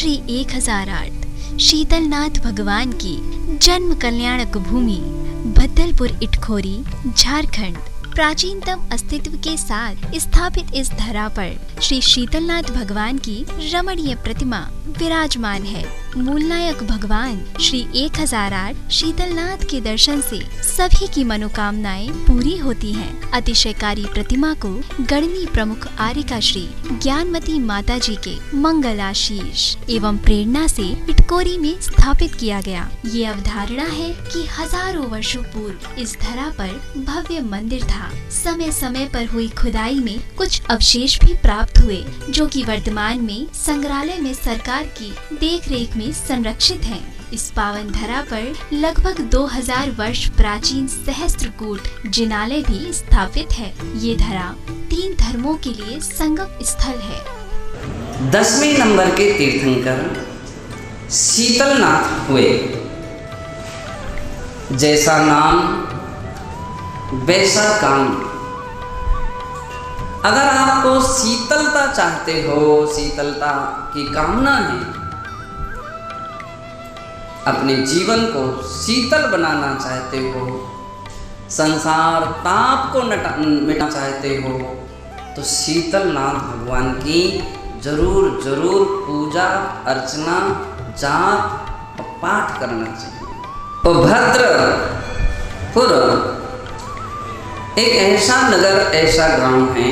श्री 1008 शीतलनाथ भगवान की जन्म कल्याणक भूमि भद्दलपुर इटखोरी झारखंड। प्राचीनतम अस्तित्व के साथ स्थापित इस धरा पर श्री शीतलनाथ भगवान की रमणीय प्रतिमा विराजमान है। मूलनायक भगवान श्री 1008 शीतलनाथ के दर्शन से सभी की मनोकामनाएं पूरी होती हैं। अतिशयकारी प्रतिमा को गढ़नी प्रमुख आर्यिका श्री ज्ञानमती माता जी के मंगल आशीष एवं प्रेरणा से इटकोरी में स्थापित किया गया। ये अवधारणा है कि हजारों वर्षों पूर्व इस धरा पर भव्य मंदिर था। समय समय पर हुई खुदाई में कुछ अवशेष भी प्राप्त हुए, जो कि वर्तमान में संग्रहालय में सरकार की देखरेख में संरक्षित हैं। इस पावन धरा पर लगभग 2000 वर्ष प्राचीन सहस्त्रकूट जिनालय भी स्थापित है। ये धरा 3 धर्मों के लिए संगम स्थल है। 10वें नंबर के तीर्थंकर शीतलनाथ हुए। जैसा नाम वैसा काम। अगर आपको शीतलता चाहते हो, शीतलता की कामना है, अपने जीवन को शीतल बनाना चाहते हो, संसार ताप को मिटाना चाहते हो, तो शीतलनाथ भगवान की जरूर जरूर पूजा अर्चना जाप और पाठ करना चाहिए। तो भद्रपुर एक ऐसा नगर, ऐसा ग्राम है,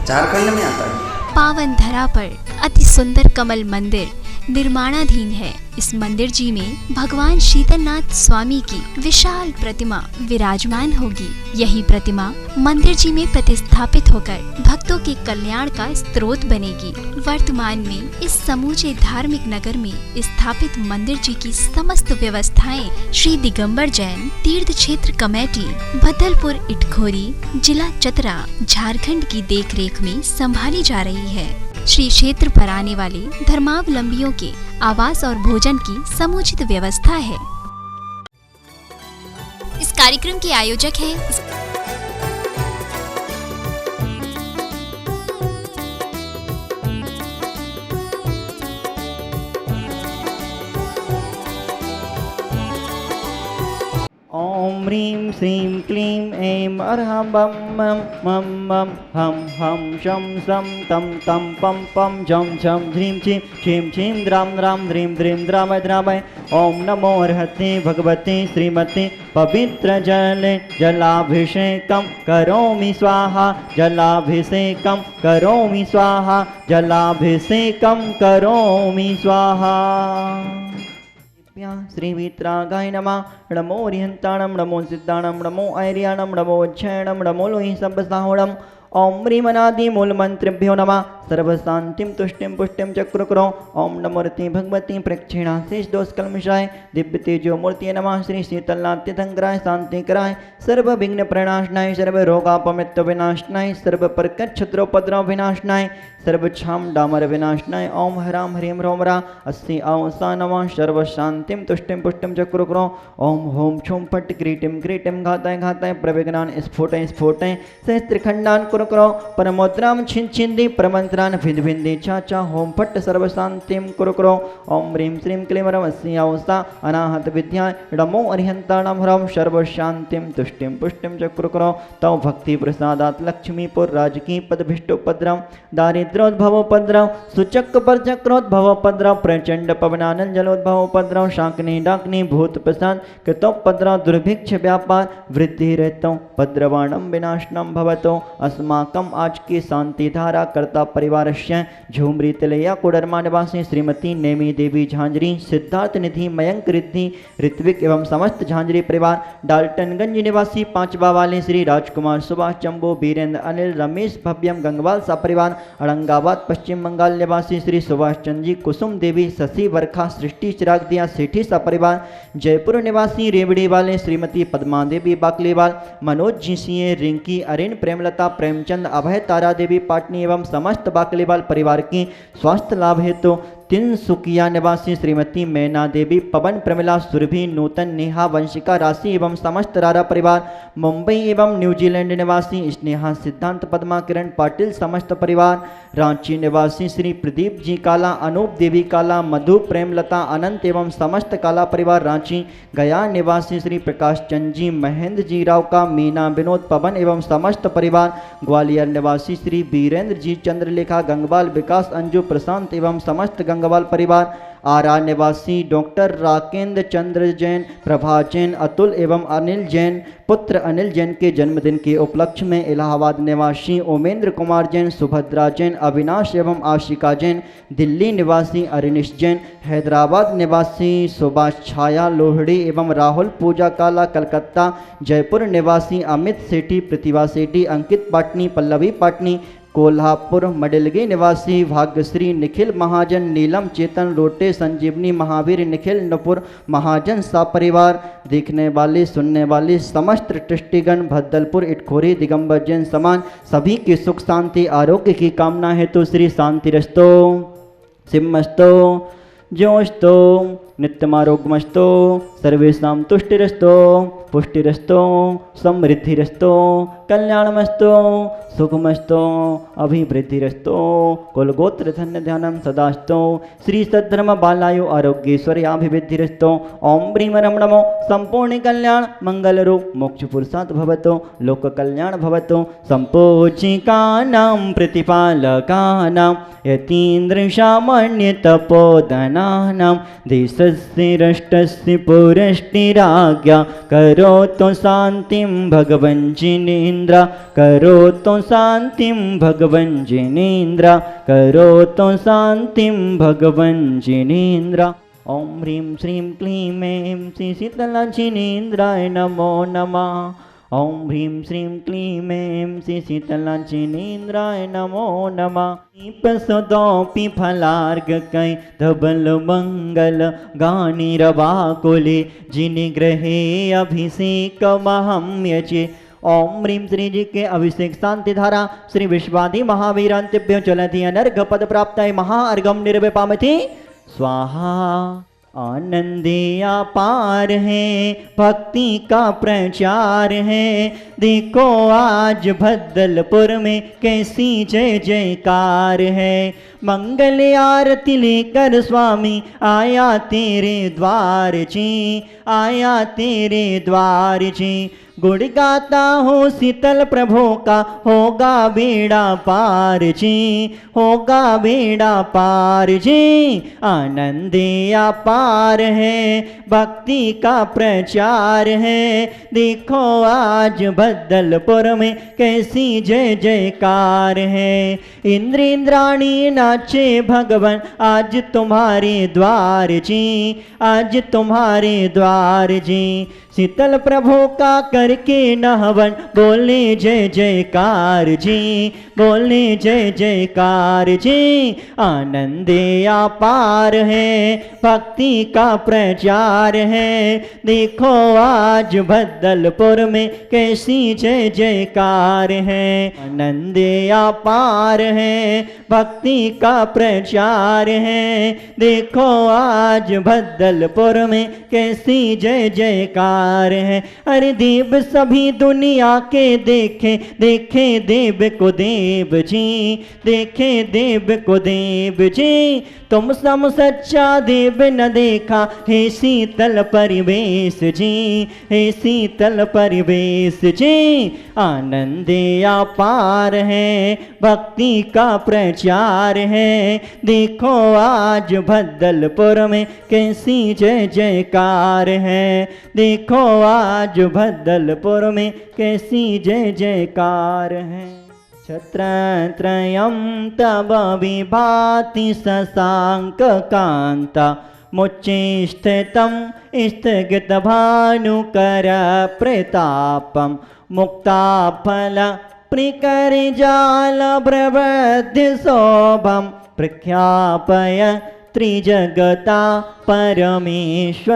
झारखंड में आता है। पावन धरा पर अति सुंदर कमल मंदिर निर्माणाधीन है। इस मंदिर जी में भगवान शीतलनाथ स्वामी की विशाल प्रतिमा विराजमान होगी। यही प्रतिमा मंदिर जी में प्रतिस्थापित होकर भक्तों के कल्याण का स्रोत बनेगी। वर्तमान में इस समूचे धार्मिक नगर में स्थापित मंदिर जी की समस्त व्यवस्थाएं श्री दिगंबर जैन तीर्थ क्षेत्र कमेटी भद्दलपुर इटखोरी जिला चतरा झारखंड की देखरेख में संभाली जा रही है। श्री क्षेत्र पर आने वाले धर्मावलंबियों के आवास और भोजन की समुचित व्यवस्था है। इस कार्यक्रम के आयोजक हैं ओम ह्रीं श्रीं क्लीं ऐं अर्हं बम मम मम मम हम हम शम सम तम तम पम पम झम झम ह्रीं छीं छीं छीं द्राम द्राम ह्रीं ह्रीं द्रामय द्रामय। ओम नमो अर्हते भगवते श्रीमते पवित्र जले जलाभिषेकं करोमि स्वाहा जलाभिषेकं करोमि स्वाहा जलाभिषेकं करोमि स्वाहा। श्री वीतरागाय नमः। नमो रिहंताणं नमो सिद्धाणं नमो ऐर्याणं नमो क्षयणं नमो लोहि सबसाहोणम्। ओम ह्रीमनादि मूल मंत्रेभ्यो नमः। सर्वशांतिं तुष्टिं पुष्टिं चक्रुकरो। ओम नमोरति भगवती प्रक्षिणा शेष दोष कलमिषाय दिव्य तेजो मूर्ति नमः। श्री शीतलनाथ तीर्थंकराय शांतिकराय सर्व विघ्न प्रणाशनाय सर्व रोगापमृत्यु विनाशनाय सर्व प्रकट क्षत्रोपद्रव विनाशनाय सर्व क्षाम डामर विनाशनाय। ओम हराम ह्रीं ह्रोमरा अस्ति औसा नमः। सर्व शांतिं तुष्टिं पुष्टिं चक्रुकरो। ओम होम छुम फट क्रीटिं क्रीटिं घाताय घाताय प्रविघ्नान् स्फोटय स्फोटय सहस्त्रखंडान् कुरुकरो। परमोद्राम छिन् छिन्दी परमंत्रान् भिद भिन्दी चाचा होम फट सर्वशांतिं कुरुकरो। ओम ह्रीं श्रीं क्लीं रमस्य औसा अनाहत विद्याय नमो अरिहंताणं ह्रम सर्व शांतिं तुष्टिं पुष्टिं चक्रुकरो। तव भक्ति प्रसादात् लक्ष्मीपुर राजकी पदभिष्टोपद्रव दारिद्र्योद्भवोपद्रव सूचक पर चक्रोद्भवोपद्रव प्रचंड पवनानंद जलोद्भवोपद्रव शाकनी डाकनी भूत प्रसाद कृतोपद्रव दुर्भिक्ष व्यापार वृद्धि रहतो भद्रवाणम विनाशनम भवतो। अस्माकम आज की शांति धारा कर्ता परिवारस्य झूमरी तिलैया कोडरमा निवासी श्रीमती नेमी देवी झांझरी सिद्धार्थ निधि मयंक रिद्धि ऋत्विक एवं समस्त झांझरी परिवार डाल्टनगंज निवासी पांचवा वाले श्री राजकुमार सुभाष चंबो बीरेंद्र अनिल रमेश भव्यम गंगवाल सा परिवार औरंगाबाद पश्चिम बंगाल निवासी श्री सुभाष चंद जी कुसुम देवी शशि वर्खा सृष्टि चिराग दिया सेठी सा परिवार जयपुर निवासी रेवड़ी वाले श्रीमती पद्मा देवी बाकलीवाल मनोज जी सिंह रिंकी अरिन प्रेमलता प्रेमचंद अभय तारा देवी पाटनी एवं समस्त बाकलीवाल परिवार की स्वास्थ्य लाभ हेतु तिनसुकिया निवासी श्रीमती मैना देवी, पवन प्रमिला सुरभि, नूतन नेहा वंशिका राशि एवं समस्त रारा परिवार, मुंबई एवं न्यूजीलैंड निवासी स्नेहा सिद्धांत पद्मा किरण पाटिल समस्त परिवार, रांची निवासी श्री प्रदीप जी काला, अनूप देवी काला, मधु प्रेमलता अनंत एवं समस्त काला परिवार रांची, गया निवासी श्री प्रकाश चंद जी, महेंद्र जी राव का, मीना विनोद पवन एवं समस्त परिवार, ग्वालियर निवासी श्री वीरेंद्र जी, चंद्रलेखा गंगवाल, विकास अंजू प्रशांत एवं समस्त गंगवाल परिवार, आरा निवासी डॉक्टर राकेंद्र चंद्र जैन, प्रभा जैन, अतुल एवं अनिल जैन, पुत्र अनिल जैन के जन्मदिन के उपलक्ष्य में इलाहाबाद निवासी ओमेंद्र कुमार जैन, सुभद्रा जैन, अविनाश एवं आशिका जैन, दिल्ली निवासी अरिनिश जैन, हैदराबाद निवासी सुभाष छाया लोहड़ी एवं राहुल पूजा काला, कलकत्ता जयपुर निवासी अमित सेठी, प्रतिभा सेठी, अंकित पाटनी, पल्लवी पाटनी, कोल्हापुर मडिलगी निवासी भाग्यश्री, निखिल महाजन, नीलम चेतन रोटे, संजीवनी महावीर, निखिल नपुर महाजन सा परिवार, देखने वाले सुनने वाले समस्त ट्रस्टीगण, भद्दलपुर इटखोरी दिगंबर जैन समान सभी की सुख शांति आरोग्य की कामना है तो श्री शांतिरस्तो सिम्मस्तो ज्योस्तो नित्यमारोग्यमस्तो सर्वेषां तुष्टिरस्तो पुष्टिरस्तो समृद्धिरस्तो कल्याणमस्तो सुखमस्तो अभिवृद्धिरस्तो कुलगोत्र धन्य ध्यानम सदास्तो श्री सद्धर्म बालायु आरोग्येश्वर्याभिवृद्धिरस्तो ओम ब्रीम रम नमो संपूर्ण कल्याण मंगल रूप मोक्ष पुरुषात् भवतो लोक कल्याण भवतो संपूजिकानां प्रतिपालकानां यतीन्द्र सामान्य तपोधनानां देशस्य राष्ट्रस्य पुरष्टिराज्ञा करोतु शान्तिं भगवन् जिनेन्द्र करोतु शान्तिं भगवन् जिनेन्द्र करोतु शान्तिं भगवन् जिनेन्द्र। ओम ह्रीं श्रीं क्लीं ऐं श्री शीतला जिनेन्द्राय नमो नमः। ओम ह्रीं श्रीं क्लीं ऐं श्री शीतला जिनेन्द्राय नमो नमः। पसदोपि फलार्घकै धबल मंगल गानिरवाकुले जिनिग्रहे अभिषेकमहं यचे। ओम ह्रीं श्री जी के अभिषेक शांति धारा श्री विश्वादि महावीरांतिभ्यो चलति अनर्घ पद प्राप्ताय महाअर्घम निर्विपामति स्वाहा। आनंदे अपार है भक्ति का प्रचार है देखो आज भद्दलपुर में कैसी जय जयकार है। मंगल आरती लेकर स्वामी आया तेरे द्वार जी आया तेरे द्वार जी। गुण गाता हो शीतल प्रभु का होगा बेड़ा पार जी होगा बेड़ा पार जी। आनंदे अपार है भक्ति का प्रचार है देखो आज भद्दलपुर में कैसी जय जयकार है। इंद्र इंद्राणी नाचे भगवान आज तुम्हारे द्वार जी आज तुम्हारे द्वार जी। शीतल प्रभु का करके नहवन बोले जय जयकार जी बोले जय जयकार जी। आनंदे अपार है भक्ति का प्रचार है देखो आज भद्दलपुर में कैसी जय जयकार है। आनंदे अपार है भक्ति का प्रचार है देखो आज भद्दलपुर में कैसी जय जयकार है। अरे देव सभी दुनिया के देखे देखे देव को देव जी देखे देव को देव जी। तुम सम सच्चा देव न देखा हे शीतल परिवेश जी हे शीतल परिवेश जी। आनंदे अपार है भक्ति का प्रचार है देखो आज भद्दलपुर में कैसी जय जयकार है देखो आज भद्दलपुर में कैसी जय जयकार है। छत्रत्रयं तव विभाति शशांक कांता मुच्चे स्थितं स्थगित भानुकर प्रतापं मुक्ताफल प्रिकर जाल प्रवध्य शोभं प्रख्यापय त्रिजगता परमेश्वरत्वम्।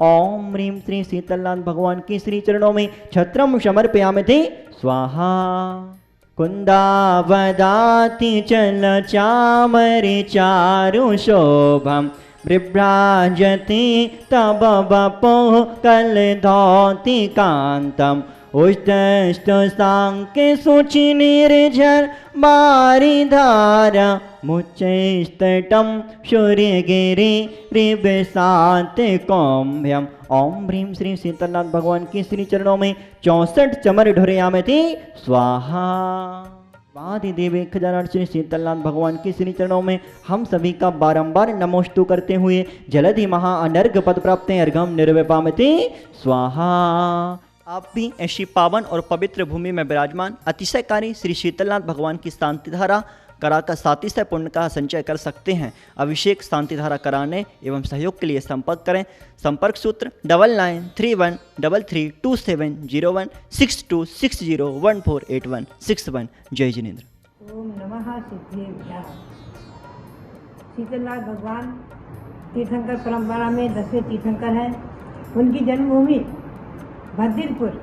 ओम ह्रीं श्री शीतलनाथ भगवान की श्री चरणों में छत्रम समर्पयामि थे स्वाहा। कुन्दावदाति चलचामरे चारुशोभं बिभ्राजति तव वपुः कलधौति कान्तम् उष्टस्थाङ्के शुचिनिर्झर बारिधारा मुच्चैस्तटं सूर्यगिरि रिवसाते कौम्भ्यम। ओम ह्रीं श्री शीतलनाथ भगवान की श्री चरणों में 64 चमर ढोरयामति स्वाहा। वादि देवी खजाना श्री शीतलनाथ भगवान की श्री चरणों में हम सभी का बारंबार नमोस्तु करते हुए जलधि महा अनर्घ पद प्राप्त अर्घम निर्विपामति स्वाहा। आप भी ऐसी पावन और पवित्र भूमि में विराजमान अतिशयकारी श्री शीतलनाथ भगवान की शांति धारा कराकर सातिशय पुण्य का संचय कर सकते हैं। अभिषेक शांति धारा कराने एवं सहयोग के लिए संपर्क करें। संपर्क सूत्र 99313327016260148161। जय जिनेन्द्र। ओम नमः सिद्धेभ्यः। शीतलनाथ भगवान तीर्थंकर परंपरा में 10वें तीर्थंकर हैं। उनकी जन्मभूमि भद्दिलपुर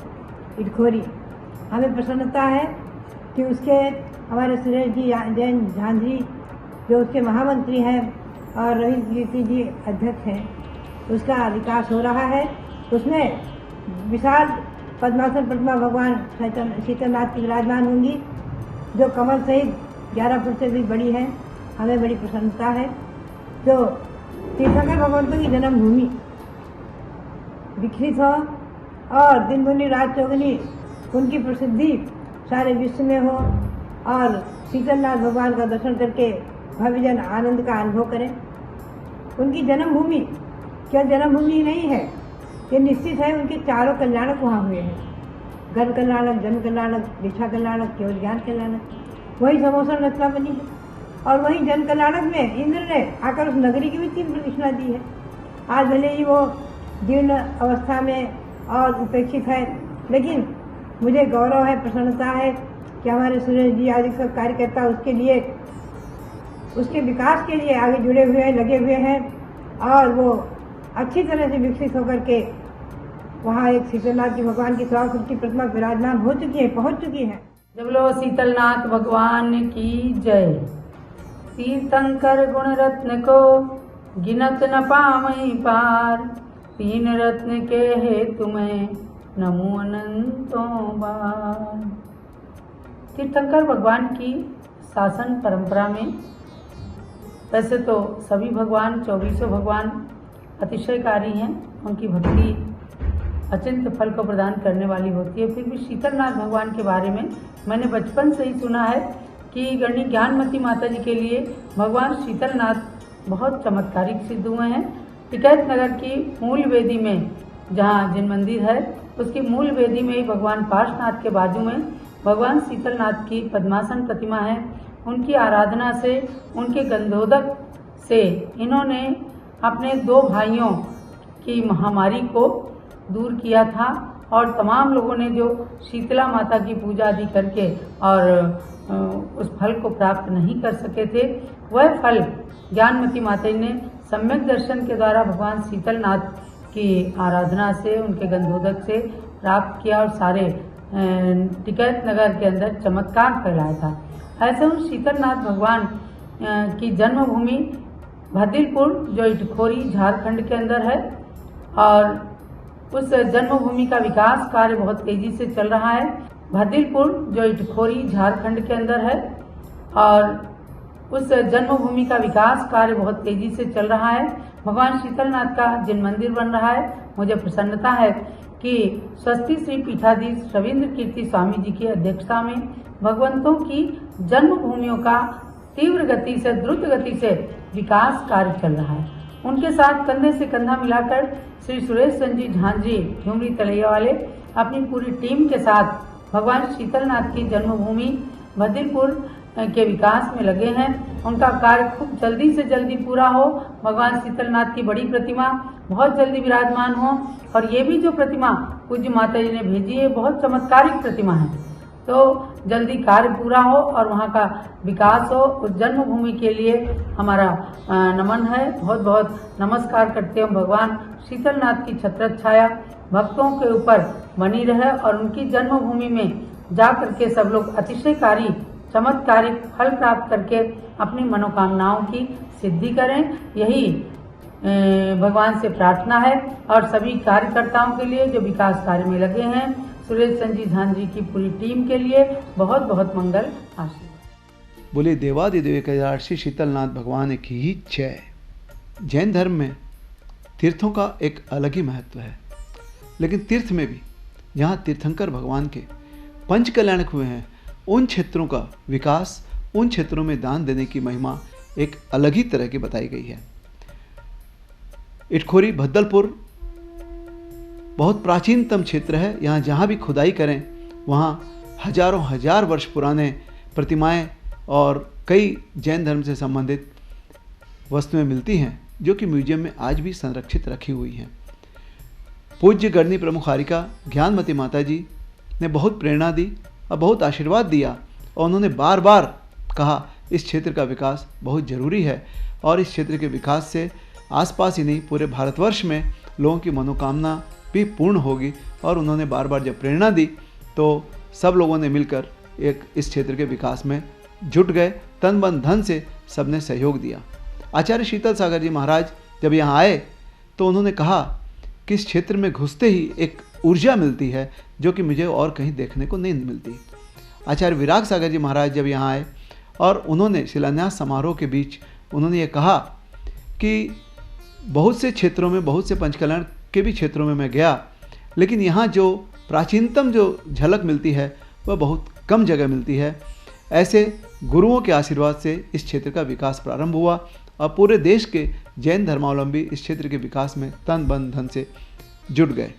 इटखोरी। हमें प्रसन्नता है कि उसके हमारे सुरेश जी जैन झांझरी जो उसके महामंत्री हैं और रविंद्र कीर्ति जी अध्यक्ष हैं, उसका विकास हो रहा है। उसमें विशाल पद्मासन प्रतिमा भगवान शीतलनाथ की विराजमान होंगी जो कमल सहित 11 फुट से भी बड़ी है। हमें बड़ी प्रसन्नता है। जो तीर्थंकर भगवंतों की जन्मभूमि विकसित हो और दिन दुनी रात चौगुनी उनकी प्रसिद्धि सारे विश्व में हो और शीतलनाथ भगवान का दर्शन करके भव्यजन आनंद का अनुभव करें। उनकी जन्मभूमि क्या जन्मभूमि नहीं है, ये निश्चित है। उनके चारों कल्याणक वहाँ हुए हैं। गर्भ कल्याणक, जन्म कल्याणक, दीक्षा कल्याणक, केवल ज्ञान कल्याणक। वही समोसन रचना बनी है और वही जन कल्याणक में इंद्र ने आकर उस नगरी की भी 3 प्रतिष्ठा दी है। आज भले ही वो जीर्ण अवस्था में और उपेक्षित है, लेकिन मुझे गौरव है, प्रसन्नता है कि हमारे सुरेश जी आदि सब कार्यकर्ता उसके लिए, उसके विकास के लिए आगे जुड़े हुए हैं, लगे हुए हैं और वो अच्छी तरह से विकसित होकर के वहाँ एक शीतलनाथ की भगवान की 100 फुट की प्रतिमा विराजमान हो चुकी है, पहुँच चुकी है। जब बोलो शीतलनाथ भगवान की जय। तीर्थंकर गुण रत्न को गिनत न पामहि पार, 3 रत्न के है तुम्हें नमो अनंतों बार। तीर्थंकर भगवान की शासन परंपरा में वैसे तो सभी भगवान 24 भगवान अतिशयकारी हैं, उनकी भक्ति अचिंत्य फल को प्रदान करने वाली होती है। फिर भी शीतलनाथ भगवान के बारे में मैंने बचपन से ही सुना है कि गणनी ज्ञानमती माता जी के लिए भगवान शीतलनाथ बहुत चमत्कारिक सिद्ध हुए हैं। टिकैत नगर की मूल वेदी में जहाँ जिन मंदिर है उसकी मूल वेदी में ही भगवान पार्श्वनाथ के बाजू में भगवान शीतलनाथ की पद्मासन प्रतिमा है। उनकी आराधना से, उनके गंधोदक से इन्होंने अपने 2 भाइयों की महामारी को दूर किया था और तमाम लोगों ने जो शीतला माता की पूजा आदि करके और उस फल को प्राप्त नहीं कर सके थे, वह फल ज्ञानमती माता जी ने सम्यक दर्शन के द्वारा भगवान शीतलनाथ की आराधना से, उनके गंधोदक से प्राप्त किया और सारे टिकैत नगर के अंदर चमत्कार फैलाया था। ऐसे उन शीतलनाथ भगवान की जन्मभूमि भद्दिलपुर जो इटखोरी झारखंड के अंदर है और उस जन्मभूमि का विकास कार्य बहुत तेजी से चल रहा है। भद्दिलपुर जो इटखोरी झारखंड के अंदर है और उस जन्मभूमि का विकास कार्य बहुत तेजी से चल रहा है। भगवान शीतलनाथ का जिन मंदिर बन रहा है, मुझे प्रसन्नता है कि स्वस्ति श्री पीठाधीश रविंद्र कीर्ति स्वामी जी की अध्यक्षता में भगवंतों की जन्मभूमियों का तीव्र गति से, द्रुत गति से विकास कार्य चल रहा है। उनके साथ कंधे से कंधा मिलाकर श्री सुरेश जी झांझरी झुमरी तलैया वाले अपनी पूरी टीम के साथ भगवान शीतलनाथ की जन्मभूमि भद्दिलपुर के विकास में लगे हैं। उनका कार्य खूब जल्दी से जल्दी पूरा हो, भगवान शीतलनाथ की बड़ी प्रतिमा बहुत जल्दी विराजमान हो और ये भी जो प्रतिमा पूज्य माता जी ने भेजी है बहुत चमत्कारिक प्रतिमा है, तो जल्दी कार्य पूरा हो और वहाँ का विकास हो। उस जन्मभूमि के लिए हमारा नमन है, बहुत बहुत नमस्कार करते हैं। भगवान शीतलनाथ की छत्रछाया भक्तों के ऊपर बनी रहे और उनकी जन्मभूमि में जा करके सब लोग अतिशयकारी चमत्कारिक फल प्राप्त करके अपनी मनोकामनाओं की सिद्धि करें। यही भगवान से प्रार्थना है। और सभी कार्यकर्ताओं के लिए जो विकास कार्य में लगे हैं, सुरेश संजी झान जी की पूरी टीम के लिए बहुत बहुत मंगल आशीर्वाद। बोले देवादिदेव कैलाशी शीतलनाथ भगवान की ही जय। जैन धर्म में तीर्थों का एक अलग ही महत्व है, लेकिन तीर्थ में भी जहाँ तीर्थंकर भगवान के पंच कल्याणक हुए हैं, उन क्षेत्रों का विकास, उन क्षेत्रों में दान देने की महिमा एक अलग ही तरह की बताई गई है। इटखोरी भद्दलपुर बहुत प्राचीनतम क्षेत्र है। यहाँ जहाँ भी खुदाई करें वहाँ हजारों हजार वर्ष पुराने प्रतिमाएं और कई जैन धर्म से संबंधित वस्तुएं मिलती हैं, जो कि म्यूजियम में आज भी संरक्षित रखी हुई हैं। पूज्य गणनी प्रमुख हारिका ज्ञानमती माता जी ने बहुत प्रेरणा दी और बहुत आशीर्वाद दिया, और उन्होंने बार बार कहा इस क्षेत्र का विकास बहुत ज़रूरी है, और इस क्षेत्र के विकास से आसपास ही नहीं पूरे भारतवर्ष में लोगों की मनोकामना भी पूर्ण होगी। और उन्होंने बार बार जब प्रेरणा दी तो सब लोगों ने मिलकर एक इस क्षेत्र के विकास में जुट गए, तन मन धन से सबने सहयोग दिया। आचार्य शीतल सागर जी महाराज जब यहाँ आए तो उन्होंने कहा कि इस क्षेत्र में घुसते ही एक ऊर्जा मिलती है जो कि मुझे और कहीं देखने को नहीं मिलती। आचार्य विराग सागर जी महाराज जब यहाँ आए और उन्होंने शिलान्यास समारोह के बीच उन्होंने ये कहा कि बहुत से क्षेत्रों में, बहुत से पंचकल्याण के भी क्षेत्रों में मैं गया, लेकिन यहाँ जो प्राचीनतम जो झलक मिलती है वह बहुत कम जगह मिलती है। ऐसे गुरुओं के आशीर्वाद से इस क्षेत्र का विकास प्रारंभ हुआ और पूरे देश के जैन धर्मावलंबी इस क्षेत्र के विकास में तन मन धन से जुट गए।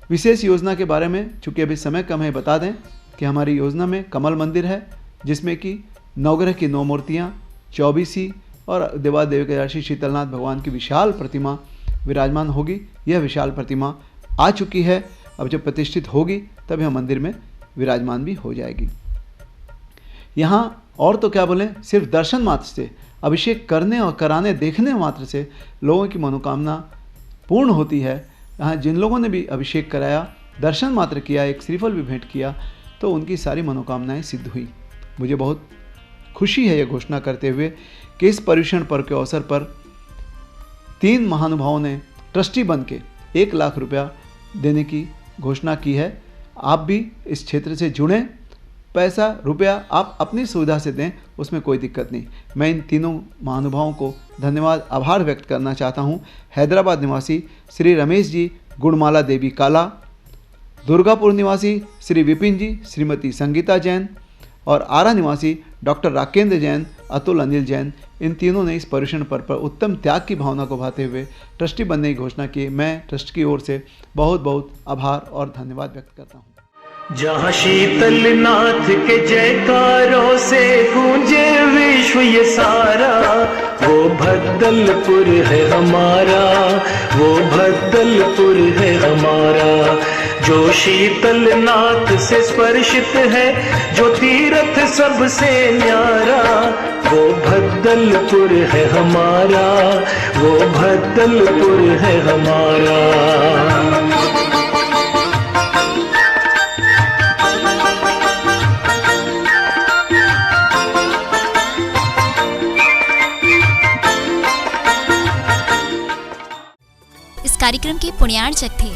विशेष योजना के बारे में चूँकि अभी समय कम है, बता दें कि हमारी योजना में कमल मंदिर है, जिसमें कि नवग्रह की 9 मूर्तियाँ, 24 और देवादेव कैलाशी शीतलनाथ भगवान की विशाल प्रतिमा विराजमान होगी। यह विशाल प्रतिमा आ चुकी है, अब जब प्रतिष्ठित होगी तब यह मंदिर में विराजमान भी हो जाएगी। यहाँ और तो क्या बोलें, सिर्फ दर्शन मात्र से, अभिषेक करने और कराने देखने मात्र से लोगों की मनोकामना पूर्ण होती है। यहाँ जिन लोगों ने भी अभिषेक कराया, दर्शन मात्र किया, एक श्रीफल भी भेंट किया, तो उनकी सारी मनोकामनाएं सिद्ध हुई। मुझे बहुत खुशी है यह घोषणा करते हुए कि इस पर्युषण पर्व के अवसर पर 3 महानुभावों ने ट्रस्टी बन के 1 लाख रुपया देने की घोषणा की है। आप भी इस क्षेत्र से जुड़ें, पैसा रुपया आप अपनी सुविधा से दें, उसमें कोई दिक्कत नहीं। मैं इन तीनों महानुभावों को धन्यवाद, आभार व्यक्त करना चाहता हूँ। हैदराबाद निवासी श्री रमेश जी, गुणमाला देवी काला, दुर्गापुर निवासी श्री विपिन जी, श्रीमती संगीता जैन और आरा निवासी डॉक्टर राकेंद्र जैन, अतुल अनिल जैन, इन तीनों ने इस पर्युषण पर्व पर उत्तम त्याग की भावना को भाते हुए ट्रस्टी बनने की घोषणा की। मैं ट्रस्ट की ओर से बहुत बहुत आभार और धन्यवाद व्यक्त करता हूँ। जहाँ शीतलनाथ के जयकारों से गूंजे विश्व ये सारा, वो भद्दलपुर है हमारा, वो भद्दलपुर है हमारा। जो शीतलनाथ से स्पर्शित है, जो तीर्थ सबसे न्यारा, वो भद्दलपुर है हमारा, वो भद्दलपुर है हमारा। कार्यक्रम के पुण्यार्चक थे